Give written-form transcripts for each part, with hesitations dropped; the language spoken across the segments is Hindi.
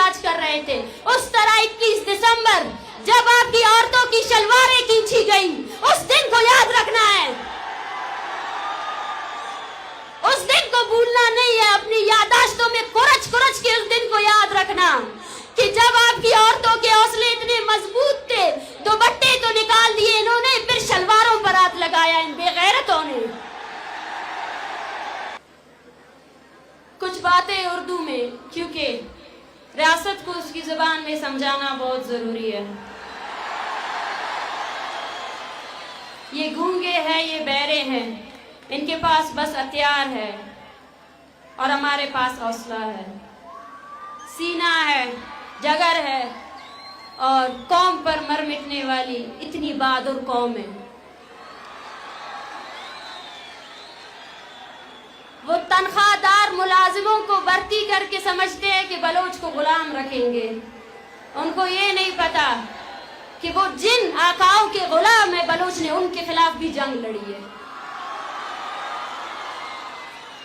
एहतजाज कर रहे थे, उस तरह 21 दिसंबर जब आपकी औरतों की शलवारें खींची गई, उस दिन को याद रखना है, उस दिन को भूलना नहीं है। अपनी याददाश्तों में कुरच कुरच के उस दिन को याद रखना कि जब आपकी औरतों के हौसले इतने मजबूत थे, दुपट्टे तो निकाल दिए इन्होंने, फिर शलवारों पर हाथ लगाया इन बेगैरतों ने। कुछ बातें उर्दू में, क्योंकि रियासत को उसकी जुबान में समझाना बहुत जरूरी है। ये गूंगे हैं, ये बहरे हैं, इनके पास बस हथियार है और हमारे पास हौसला है, सीना है, जगर है और कौम पर मर मिटने वाली इतनी बहादुर कौम है। वो तनख्वाहदार मुलाजिमों को भर्ती करके समझते हैं कि बलोच को गुलाम रखेंगे। उनको ये नहीं पता कि वो जिन आकाओं के गुलाम है बलोच ने, उनके खिलाफ भी जंग लड़ी है।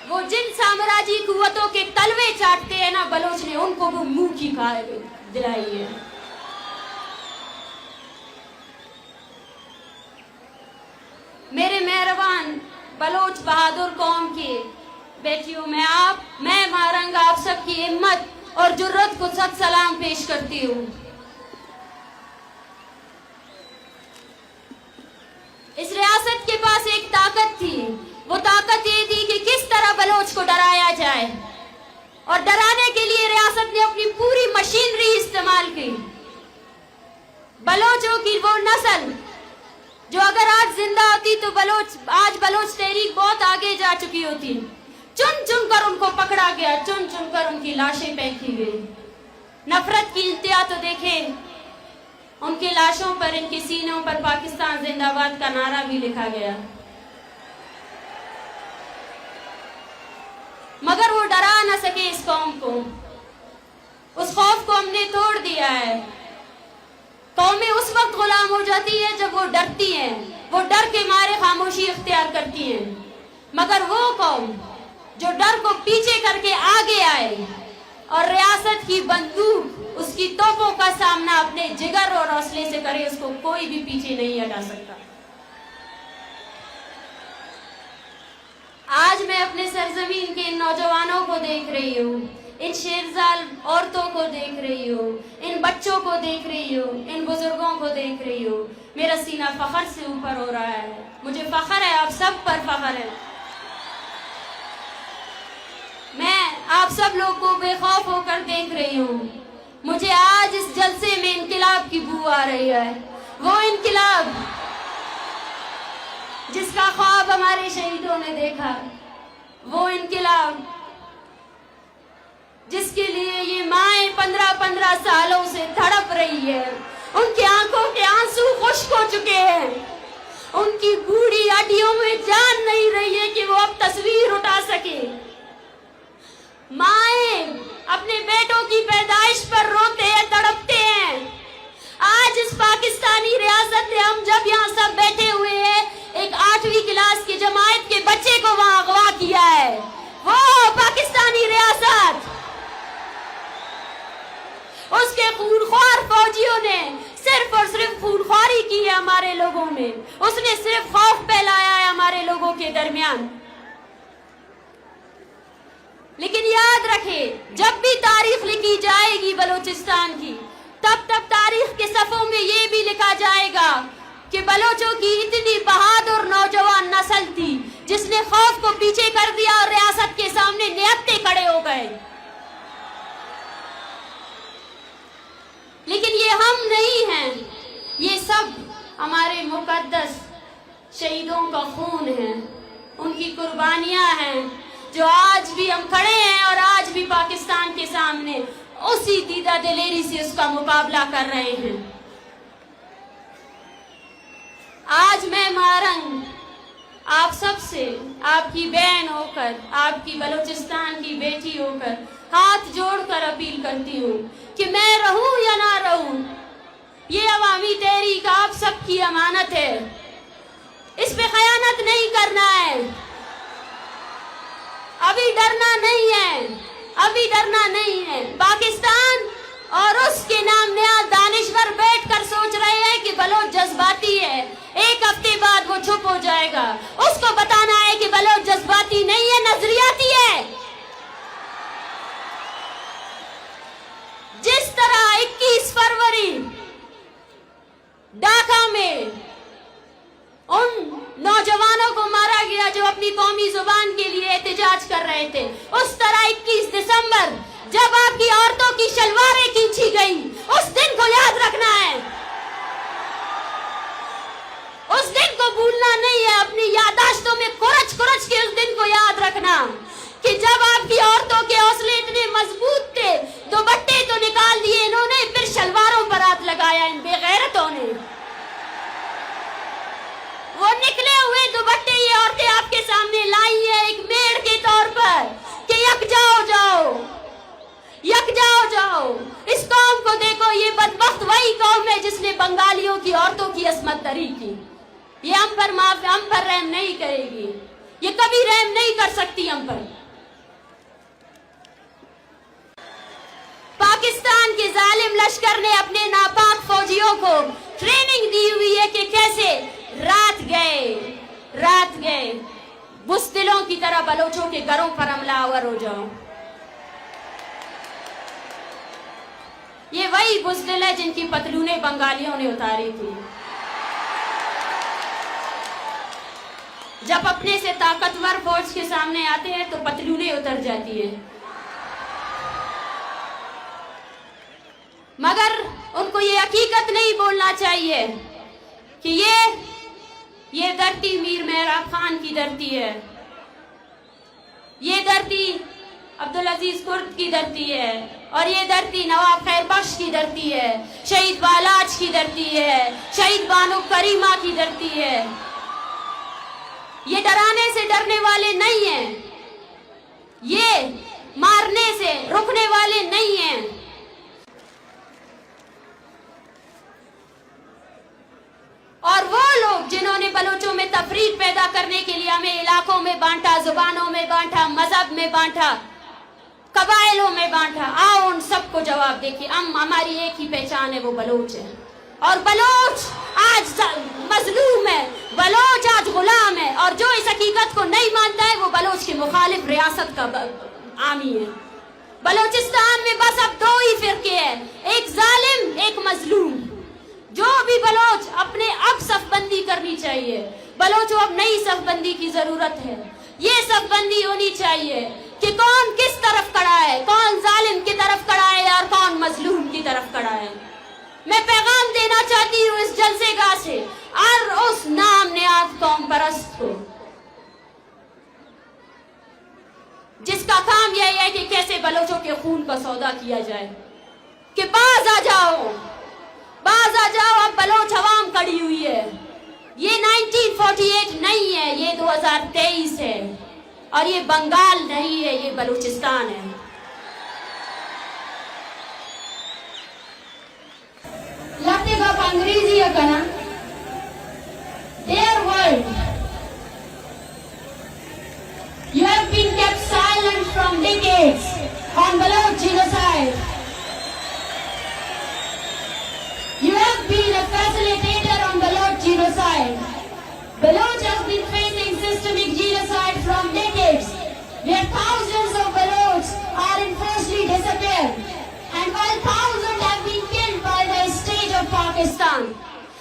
वो जिन साम्राज्य कुव्वतों के तलवे चाटते हैं ना बलोच ने, उनको वो मुंह की खाए दिलाई है। मेरे मेहरबान बलोच बहादुर कौम की बेटियों, मैं मारंगा आप सबकी हिम्मत और जुर्रत को सत सलाम पेश करती हूँ। इस रियासत के पास एक ताकत थी, वो ताकत ये थी कि किस तरह बलोच को डराया जाए, और डराने के लिए रियासत ने अपनी पूरी मशीनरी इस्तेमाल की। बलोचों की वो नस्ल जो अगर आज जिंदा होती तो आज बलोच तहरीक बहुत आगे जा चुकी होती। चुन चुन कर उनको पकड़ा गया, चुन चुन कर उनकी लाशें फेंकी गई। नफरत की इंतहा तो देखें, उनकी लाशों पर, इनके सीनों पर पाकिस्तान जिंदाबाद का नारा भी लिखा गया, मगर वो डरा न सके इस कौम को। उस खौफ को हमने तोड़ दिया है। कौमें उस वक्त गुलाम हो जाती है जब वो डरती हैं, वो डर के मारे खामोशी इख्तियार करती हैं। मगर वो कौम जो डर को पीछे करके आगे आए और रियासत की बंदूक, उसकी तोपों का सामना अपने जिगर और हौसले से करे, उसको कोई भी पीछे नहीं हटा सकता। आज मैं अपने सरजमीन के इन नौजवानों को देख रही हूँ, इन शेरजाल औरतों को देख रही हूँ, इन बच्चों को देख रही हूँ, इन बुजुर्गों को देख रही हूँ। मेरा सीना फखर से ऊपर हो रहा है। मुझे फखर है, आप सब पर फखर है। मैं आप सब लोग को बेखौफ होकर देख रही हूँ। मुझे आज इस जलसे में इनकिलाब की बू आ रही है, वो इनकिलाब जिसका ख्वाब हमारे शहीदों ने देखा, वो इनकिलाब जिसके लिए ये माएं 15-15 सालों से तड़प रही है। उनकी आंखों के आंसू खुश्क हो चुके हैं, उनकी बूढ़ी हड्डियों में जान नहीं रही है कि वो अब तस्वीर उठा सके। माएं अपने बेटों की पैदाइश पर रोते हैं, तड़पते हैं। आज इस पाकिस्तानी रियासत ने, हम जब यहाँ सब बैठे हुए हैं, एक 8वीं क्लास की जमात के बच्चे को वहां अगवा किया है। वो पाकिस्तानी रियासत, उसके खूनख्वार फौजियों ने सिर्फ और सिर्फ खूनख्वारी की है हमारे लोगों में। उसने सिर्फ खौफ फैलाया है हमारे लोगों के दरमियान। लेकिन याद रखें, जब भी तारीख लिखी जाएगी बलूचिस्तान की, तब तब तारीख के सफ़ों में ये भी लिखा जाएगा कि बलोचों की इतनी बहादुर नौजवान नस्ल थी जिसने खौफ को पीछे कर दिया और रियासत के सामने निहत्ते खड़े हो गए। लेकिन ये हम नहीं हैं, ये सब हमारे मुकद्दस शहीदों का खून है, उनकी कुर्बानियां हैं, जो आज भी हम खड़े हैं और आज भी पाकिस्तान के सामने उसी दीदा दिलेरी से उसका मुकाबला कर रहे हैं। आज मैं मारंग आप सबसे, आपकी बहन होकर, आपकी बलूचिस्तान की बेटी होकर हाथ जोड़कर अपील करती हूँ कि मैं रहूं या ना रहूं, ये अवामी तहरीक आप सबकी अमानत है। इस पे खयानत नहीं करना है, अभी डरना नहीं है, अभी डरना नहीं है। पाकिस्तान और उसके नाम नियाज़ दानिश्वर बैठकर सोच रहे हैं कि बलोच जज्बाती है, एक हफ्ते बाद वो चुप हो जाएगा। उसको बताना है कि बलोच जज्बाती नहीं है, नजरियाती है। जिस तरह 21 फरवरी ढाका में उन नौजवानों को मारा गया जो अपनी कौमी जुबान के लिए एहतजाज कर रहे थे, उस तरह 21 दिसंबर जब आपकी औरतों की शलवारें खींची गई, उस दिन को याद रखना है, उस दिन को भूलना नहीं है। अपनी यादाश्तों में कुरच कुरच के उस दिन को याद रखना कि जब आपकी औरतों के हौसले इतने मजबूत थे, दुपट्टे तो निकाल दिए इन्होंने, फिर शलवारों पर हाथ लगाया इन बेगैरतों ने। वो निकले हुए दुपट्टे ये औरतें आपके सामने लाई है एक मेड़ के तौर पर कि यकजा हो जाओ, यकजा हो जाओ। इस कौम को देखो, ये बदबख्त वही कौम है जिसने बंगालियों की औरतों की अस्मत दरी की। ये हम पर रहम नहीं करेगी, ये कभी रहम नहीं कर सकती हम पर। पाकिस्तान के जालिम लश्कर ने अपने नापाक फौजियों को ट्रेनिंग दी हुई है कि कैसे रात गए बुज़दिलों की तरह बलोचों के घरों पर हमलावर हो जाओ। ये वही बुज़दिल है जिनकी पतलूनें बंगालियों ने उतारी थी। जब अपने से ताकतवर फौज के सामने आते हैं तो पतलूनें उतर जाती है, मगर उनको ये हकीकत नहीं बोलना चाहिए कि ये धरती मीर मेहराब खान की धरती है, ये धरती अब्दुल अजीज कुर्द की धरती है, और ये धरती नवाब खैर बख्श की धरती है, शहीद बालाज की धरती है, शहीद बानो करीमा की धरती है। ये डराने से डरने वाले नहीं हैं, ये मारने से रुकने वाले नहीं हैं। और वो लोग जिन्होंने बलोचों में तफरीक पैदा करने के लिए हमें इलाकों में बांटा, जुबानों में बांटा, मजहब में बांटा, कबाइलों में बांटा, आओ उन सबको जवाब दे कि हमारी एक ही पहचान है, वो बलोच है। और बलोच आज मजलूम है, बलोच आज गुलाम है, और जो इस हकीकत को नहीं मानता है वो बलोच के मुखालिफ रियासत का आमी है। बलोचिस्तान में बस अब दो ही फिरके हैं, एक जालिम, एक मजलूम। जो भी बलोच अपने अब सफबंदी करनी चाहिए, बलोचों अब नई सफबंदी की जरूरत है। ये सफबंदी होनी चाहिए कि कौन किस तरफ खड़ा है, कौन जालिम की तरफ खड़ा है और कौन मजलूम की तरफ खड़ा है। मैं पैगाम देना चाहती हूँ इस जलसेगाह से और उस नाम नियाज़ कौम परस्त को, जिसका काम यह है कि कैसे बलोचों के खून का सौदा किया जाए, कि बाज आ जाओ, बाज आ जाओ। अब बलोच अवाम खड़ी हुई है, ये 1948 नहीं है, ये 2023 है, और ये बंगाल नहीं है, ये बलूचिस्तान है। लगते बाप अंग्रेजी है कना, dear world, you have been kept silent from decades on Baloch genocide. You have been a facilitator on Baloch genocide. Baloch has been facing systemic genocide from decades, where thousands of Balochs are enforcedly disappeared, and while thousands have been killed by the state of Pakistan,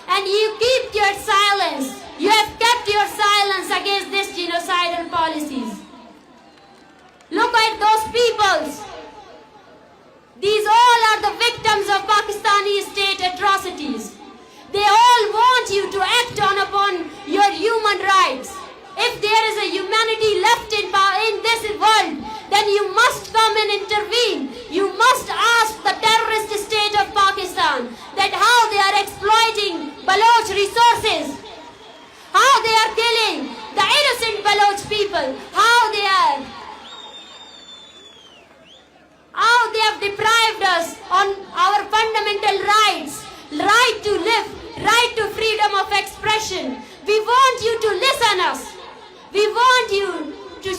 and you keep your silence. You have kept your silence against these genocidal policies. Look at those peoples. These all are the victims of Pakistani state atrocities. They all want you to act upon your human rights. If there is a humanity left in this world, then you must come and intervene. You must ask the terrorist state of Pakistan that how they are exploiting Baloch resources, how they are killing the innocent Baloch people, how they have deprived us on our fundamental rights, right to live, right to freedom of expression. We want you to listen us. We want you to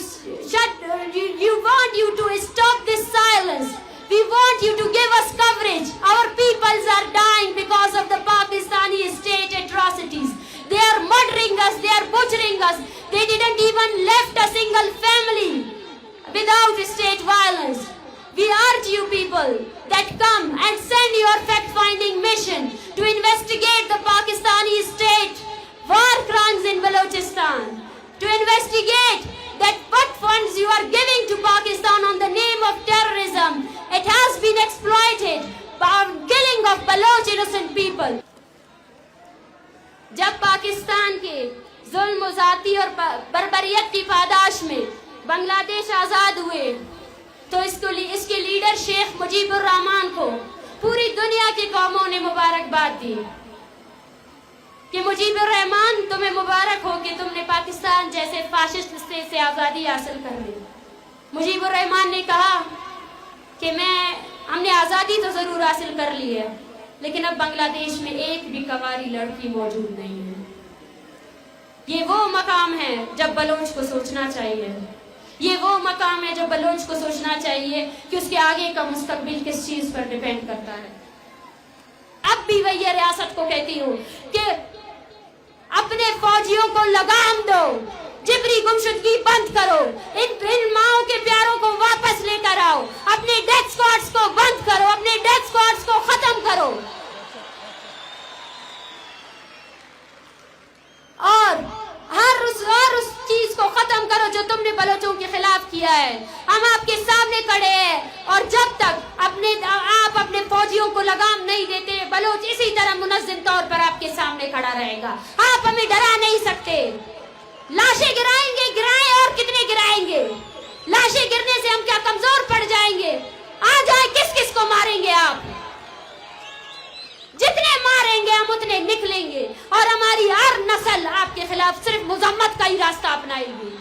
stop this silence. We want you to give us coverage. Our peoples are dying because of the Pakistani state atrocities. They are murdering us, they are butchering us. They didn't even left a single family without state violence. We urge you people that come and send your fact-finding mission to investigate the Pakistani state war crimes in Balochistan. To investigate that what funds you are giving to Pakistan on the name of terrorism. It has been exploited by killing of Baloch innocent people. जब पाकिस्तान के जुल्म ज़ाती और बर्बरियत की पादाश में बांग्लादेश आज़ाद हुए तो इसके लीडर शेख मुजीबुर रहमान को पूरी दुनिया की कौमों ने मुबारकबाद दी कि मुजीबुर रहमान तुम्हें मुबारक हो कि तुमने पाकिस्तान जैसे फाशिस्ट स्टेट से आज़ादी हासिल कर ली। मुजीबुर रहमान ने कहा कि हमने आज़ादी तो ज़रूर हासिल कर ली है, लेकिन अब बांग्लादेश में एक भी कवारी लड़की मौजूद नहीं है। ये वो मकाम है जब बलोच को सोचना चाहिए। ये वो मकाम है जब बलोच को सोचना चाहिए कि उसके आगे का मुस्तकबिल किस चीज़ पर डिपेंड करता है। अब भी वही रियासत को कहती हूँ कि अपने फौजियों को लगाम दो, जिबरी गुमशुदगी बंद करो, इन माओं के प्यारों को वापस लेकर आओ, अपने डेथ स्क्वाड्स को बंद करो, अपने डेथ स्क्वाड्स को खत्म करो और हर उस चीज को खत्म करो जो तुमने बलोचों के खिलाफ किया है। हम आपके सामने खड़े हैं और जब तक आप अपने फौजियों को लगाम नहीं देते, बलोच इसी तरह मुनज़्ज़म तौर पर आपके सामने खड़ा रहेगा। आप हमें डरा नहीं सकते। लाशें गिराएं और कितने गिराएंगे? लाशें गिरने से हम क्या कमजोर पड़ जाएंगे? आ जाए किस किस को मारेंगे आप? जितने मारेंगे हम उतने निकलेंगे और हमारी हर नस्ल आपके खिलाफ सिर्फ मुजम्मत का ही रास्ता अपनाएगी।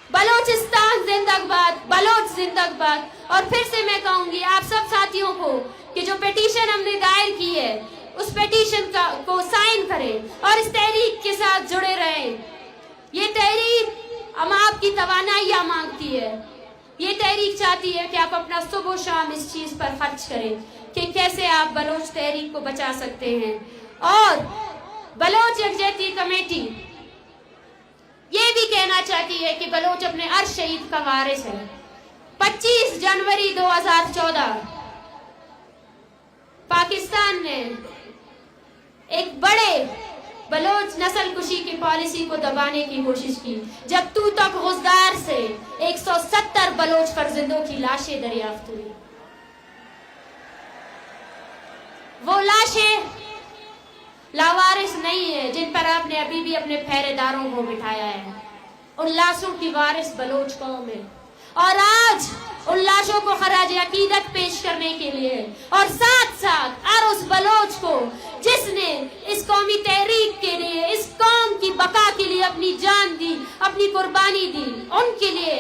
बलोचिस्तान जिंदाबाद, बलोच जिंदाबाद। और फिर से मैं कहूंगी आप सब साथियों को कि जो पिटीशन हमने दायर की है उस पिटीशन को साइन करें और इस तहरीक के साथ जुड़े रहें। ये तहरीक हम आपकी तवानाइयां मांगती है। ये तहरीक चाहती है कि आप अपना सुबह शाम इस चीज पर खर्च करें कि कैसे आप बलोच तहरीक को बचा सकते हैं। और बलोच यकजहती कमेटी ये भी कहना चाहती है कि बलोच अपने अर्श शहीद का वारिस है। 25 जनवरी 2014 पाकिस्तान ने एक बड़े बलोच नस्ल कुशी की पॉलिसी को दबाने की कोशिश की जब तू तक गुजदार से 170 बलोच फर्जंदों की लाशें दरियाफ्त हुई। वो लाशें लावारिस नहीं है जिन पर आपने अभी भी अपने पहरेदारों को बिठाया है। उन लाशों की वारिस बलोच कौम है और आज उन लाशों को खराज अकीदत पेश करने के लिए और साथ साथ हर उस बलोच को जिसने इस कौमी तहरीक के लिए, इस कौम की बका के लिए अपनी जान दी, अपनी कुर्बानी दी, उनके लिए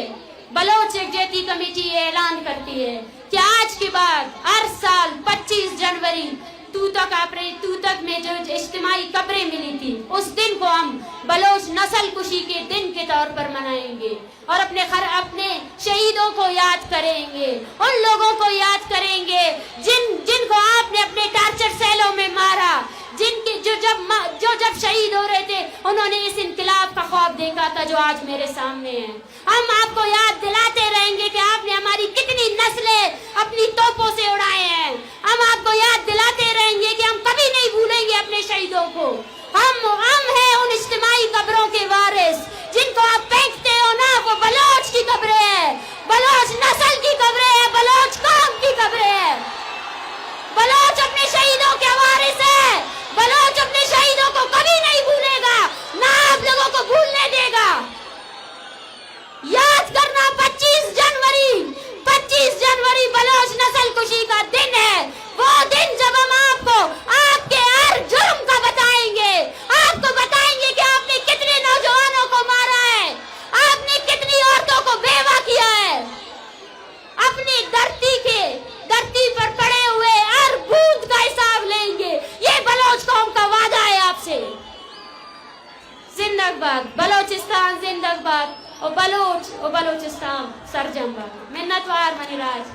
बलोच यकजहती कमेटी ये ऐलान करती है कि आज के बाद हर साल 25 जनवरी तूतक में जो इज्तिमाई कब्रें मिली थी उस दिन को हम बलोच नस्ल कुशी के दिन के तौर पर मनाएंगे और अपने शहीदों को याद करेंगे, उन लोगों को याद करेंगे जिनको आपने अपने टार्चर सेलों में मारा, जो जब शहीद हो रहे थे उन्होंने इस इनकलाब का ख्वाब देखा था जो आज मेरे सामने है। हम आपको याद दिलाते रहेंगे कि आपने हमारी कितनी नस्लें अपनी तोपों से उड़ाए हैं। हम आपको याद दिलाते रहेंगे कि हम कभी नहीं भूलेंगे अपने शहीदों को। हम हैं उन इज्तिमाई कब्रों के वारिस जिनको आप फेंकते हो ना, वो बलोच की कब्रें हैं, बलोच नस्ल की कब्रें हैं, बलोच कौम की कब्रें हैं। बलोच अपने शहीदों के वारिस है। बलोच अपने शहीदों को कभी नहीं भूलेगा, ना आप लोगों को भूलने देगा। याद करना 25 जनवरी बलोच नस्ल कुशी का दिन है। वो दिन जब हम आपको आपके हर जुर्म का बताएंगे, आपको बताएंगे कि आपने कितने नौजवानों को मारा है, आपने कितनी औरतों को बेवा किया है। अपनी धरती पर पड़े हुए हर बूंद का हिसाब लेंगे। ये बलोच कौम का वादा है आपसे। जिंदाबाद बलोचिस्तान, जिंदाबाद। ओ बलोचिस्तान सरजंबा मिन्नतवार मनीराज